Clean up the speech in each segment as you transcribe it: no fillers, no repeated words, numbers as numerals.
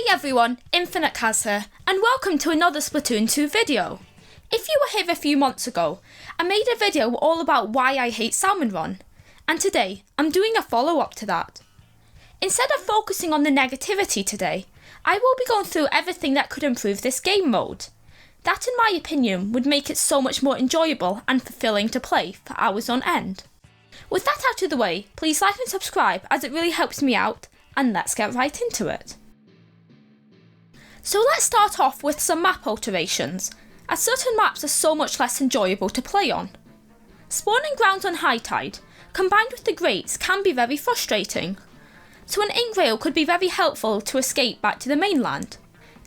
everyone, InfiniteCaz here, and welcome to another Splatoon 2 video. If you were here a few months ago, I made a video all about why I hate Salmon, and today I'm doing a follow-up to that. Instead of focusing on the negativity today, I will be going through everything that could improve this game mode. That, in my opinion, would make it so much more enjoyable and fulfilling to play for hours on end. With that out of the way, please like and subscribe as it really helps me out, and let's get right into it. So let's start off with some map alterations, as certain maps are so much less enjoyable to play on. Spawning grounds on high tide, combined with the grates, can be very frustrating. So an ink rail could be very helpful to escape back to the mainland.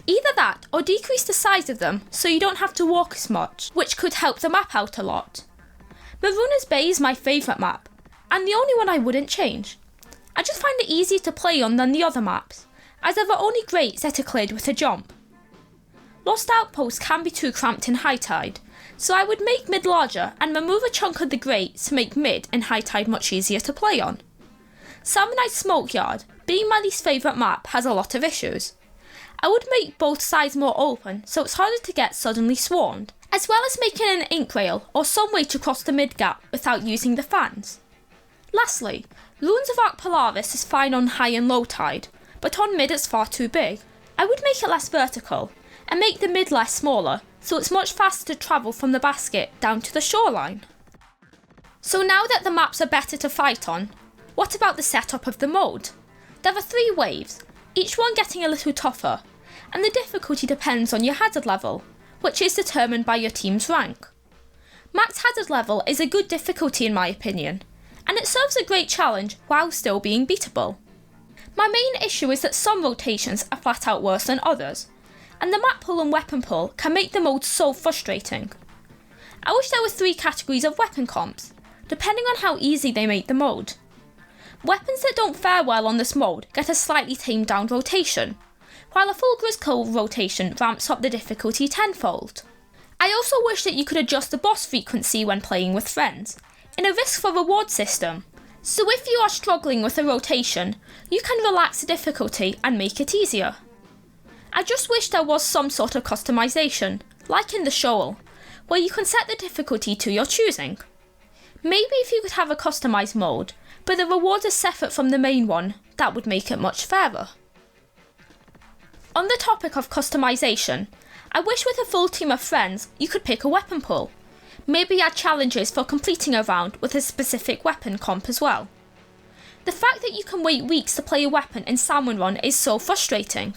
Either that or decrease the size of them so you don't have to walk as much, which could help the map out a lot. Marooner's Bay is my favourite map, and the only one I wouldn't change. I just find it easier to play on than the other maps, as there are only grates that are cleared with a jump. Lost Outposts can be too cramped in high tide, so I would make mid larger and remove a chunk of the grates to make mid and high tide much easier to play on. Salmonite Smokeyard, being my least favourite map, has a lot of issues. I would make both sides more open so it's harder to get suddenly swarmed, as well as making an ink rail or some way to cross the mid gap without using the fans. Lastly, Ruins of Arc Polaris is fine on high and low tide, but on mid it's far too big. I would make it less vertical, and make the mid less smaller, so it's much faster to travel from the basket down to the shoreline. So now that the maps are better to fight on, what about the setup of the mode? There are 3 waves, each one getting a little tougher, and the difficulty depends on your hazard level, which is determined by your team's rank. Max hazard level is a good difficulty in my opinion, and it serves a great challenge while still being beatable. My main issue is that some rotations are flat out worse than others, and the map pull and weapon pull can make the mode so frustrating. I wish there were 3 categories of weapon comps, depending on how easy they make the mode. Weapons that don't fare well on this mode get a slightly tamed down rotation, while a full Grizzkill rotation ramps up the difficulty tenfold. I also wish that you could adjust the boss frequency when playing with friends, in a risk for reward system. So if you are struggling with a rotation, you can relax the difficulty and make it easier. I just wish there was some sort of customization, like in the Shoal, where you can set the difficulty to your choosing. Maybe if you could have a customized mode, but the rewards are separate from the main one, that would make it much fairer. On the topic of customization, I wish with a full team of friends you could pick a weapon pool. Maybe add challenges for completing a round with a specific weapon comp as well. The fact that you can wait weeks to play a weapon in Salmon is so frustrating,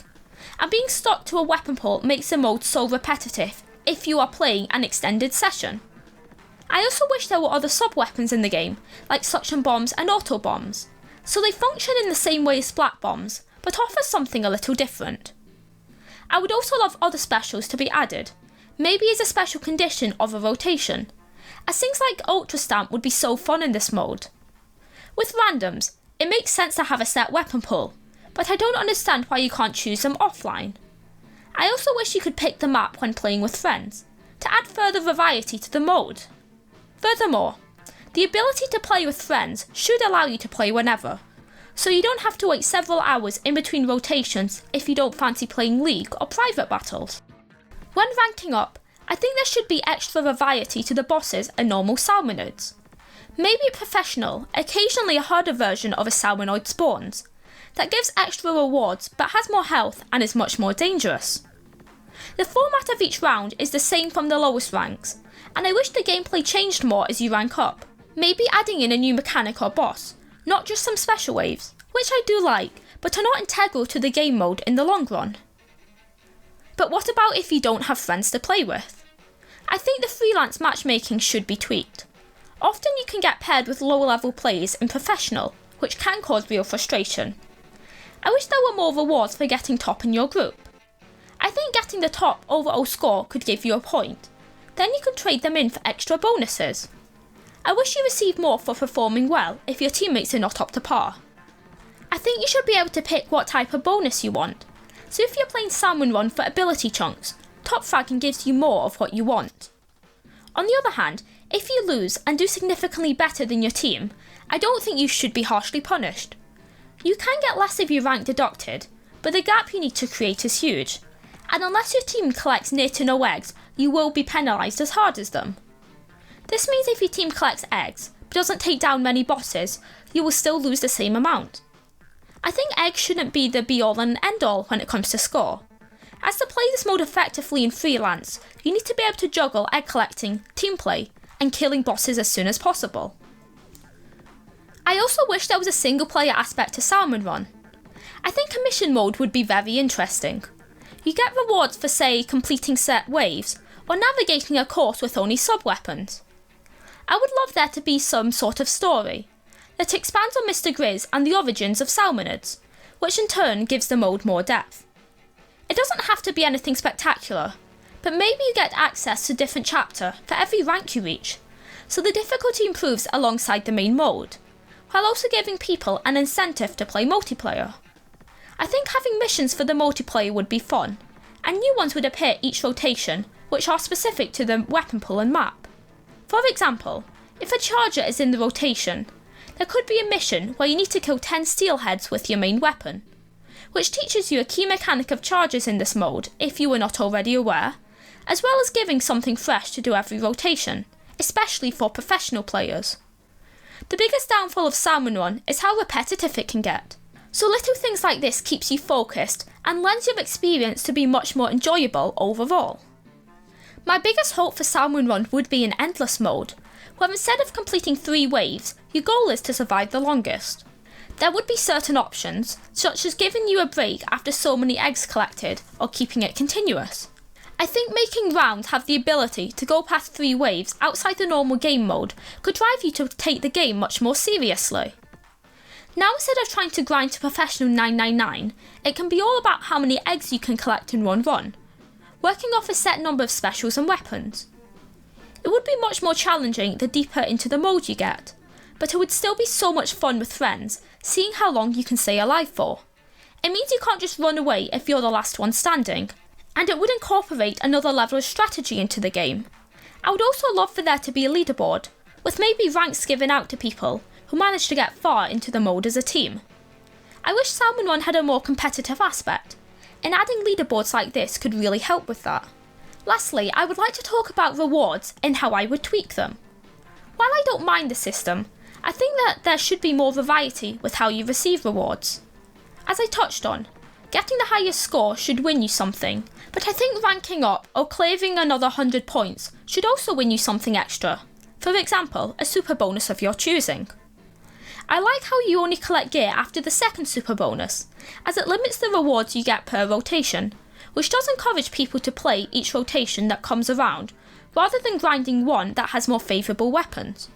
and being stuck to a weapon pool makes the mode so repetitive if you are playing an extended session. I also wish there were other sub-weapons in the game, like suction bombs and auto bombs, so they function in the same way as splat bombs, but offer something a little different. I would also love other specials to be added, maybe as a special condition of a rotation, as things like Ultra Stamp would be so fun in this mode. With randoms, it makes sense to have a set weapon pool, but I don't understand why you can't choose them offline. I also wish you could pick the map when playing with friends, to add further variety to the mode. Furthermore, the ability to play with friends should allow you to play whenever, so you don't have to wait several hours in between rotations if you don't fancy playing League or private battles. When ranking up, I think there should be extra variety to the bosses and normal Salmonids. Maybe professional, occasionally a harder version of a Salmonoid spawns, that gives extra rewards but has more health and is much more dangerous. The format of each round is the same from the lowest ranks, and I wish the gameplay changed more as you rank up. Maybe adding in a new mechanic or boss, not just some special waves, which I do like, but are not integral to the game mode in the long run. But what about if you don't have friends to play with? I think the freelance matchmaking should be tweaked. Often you can get paired with lower level players in professional, which can cause real frustration. I wish there were more rewards for getting top in your group. I think getting the top overall score could give you a point. Then you can trade them in for extra bonuses. I wish you received more for performing well if your teammates are not up to par. I think you should be able to pick what type of bonus you want. So if you're playing Salmon for ability chunks, top fragging gives you more of what you want. On the other hand, if you lose and do significantly better than your team, I don't think you should be harshly punished. You can get less of your rank deducted, but the gap you need to create is huge, and unless your team collects near to no eggs, you will be penalised as hard as them. This means if your team collects eggs, but doesn't take down many bosses, you will still lose the same amount. I think eggs shouldn't be the be-all and end-all when it comes to score. As to play this mode effectively in freelance, you need to be able to juggle egg collecting, team play, and killing bosses as soon as possible. I also wish there was a single player aspect to Salmon Run. I think a mission mode would be very interesting. You get rewards for, say, completing set waves, or navigating a course with only sub-weapons. I would love there to be some sort of story that expands on Mr. Grizz and the origins of salmonids, which in turn gives the mode more depth. It doesn't have to be anything spectacular, but maybe you get access to a different chapter for every rank you reach, so the difficulty improves alongside the main mode, while also giving people an incentive to play multiplayer. I think having missions for the multiplayer would be fun, and new ones would appear each rotation, which are specific to the weapon pool and map. For example, if a charger is in the rotation, there could be a mission where you need to kill 10 steelheads with your main weapon, which teaches you a key mechanic of charges in this mode if you were not already aware, as well as giving something fresh to do every rotation, especially for professional players. The biggest downfall of Salmon Run is how repetitive it can get, so little things like this keeps you focused and lends your experience to be much more enjoyable overall. My biggest hope for Salmon Run would be an endless mode, where instead of completing 3 waves, your goal is to survive the longest. There would be certain options, such as giving you a break after so many eggs collected, or keeping it continuous. I think making rounds have the ability to go past 3 waves outside the normal game mode could drive you to take the game much more seriously. Now instead of trying to grind to professional 999, it can be all about how many eggs you can collect in one run, working off a set number of specials and weapons. It would be much more challenging the deeper into the mode you get, but it would still be so much fun with friends, seeing how long you can stay alive for. It means you can't just run away if you're the last one standing, and it would incorporate another level of strategy into the game. I would also love for there to be a leaderboard, with maybe ranks given out to people who managed to get far into the mode as a team. I wish Salmon Run had a more competitive aspect, and adding leaderboards like this could really help with that. Lastly, I would like to talk about rewards and how I would tweak them. While I don't mind the system, I think that there should be more variety with how you receive rewards. As I touched on, getting the highest score should win you something, but I think ranking up or clearing another 100 points should also win you something extra. For example, a super bonus of your choosing. I like how you only collect gear after the second super bonus, as it limits the rewards you get per rotation, which does encourage people to play each rotation that comes around, rather than grinding one that has more favourable weapons.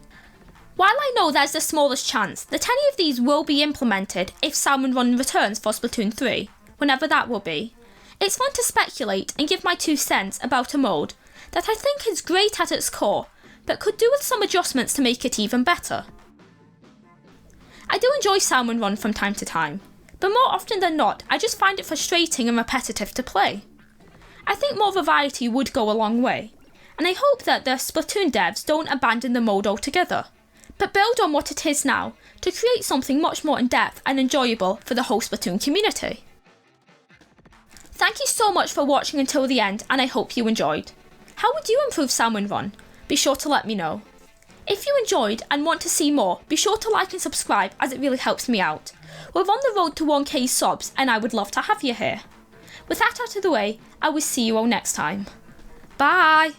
While I know there's the smallest chance that any of these will be implemented if Salmon Run returns for Splatoon 3, whenever that will be, it's fun to speculate and give my 2 cents about a mode that I think is great at its core, but could do with some adjustments to make it even better. I do enjoy Salmon Run from time to time, but more often than not, I just find it frustrating and repetitive to play. I think more variety would go a long way, and I hope that the Splatoon devs don't abandon the mode altogether, but build on what it is now to create something much more in-depth and enjoyable for the whole Splatoon community. Thank you so much for watching until the end, and I hope you enjoyed. How would you improve Salmon Run? Be sure to let me know. If you enjoyed and want to see more, be sure to like and subscribe as it really helps me out. We're on the road to 1k subs and I would love to have you here. With that out of the way, I will see you all next time. Bye!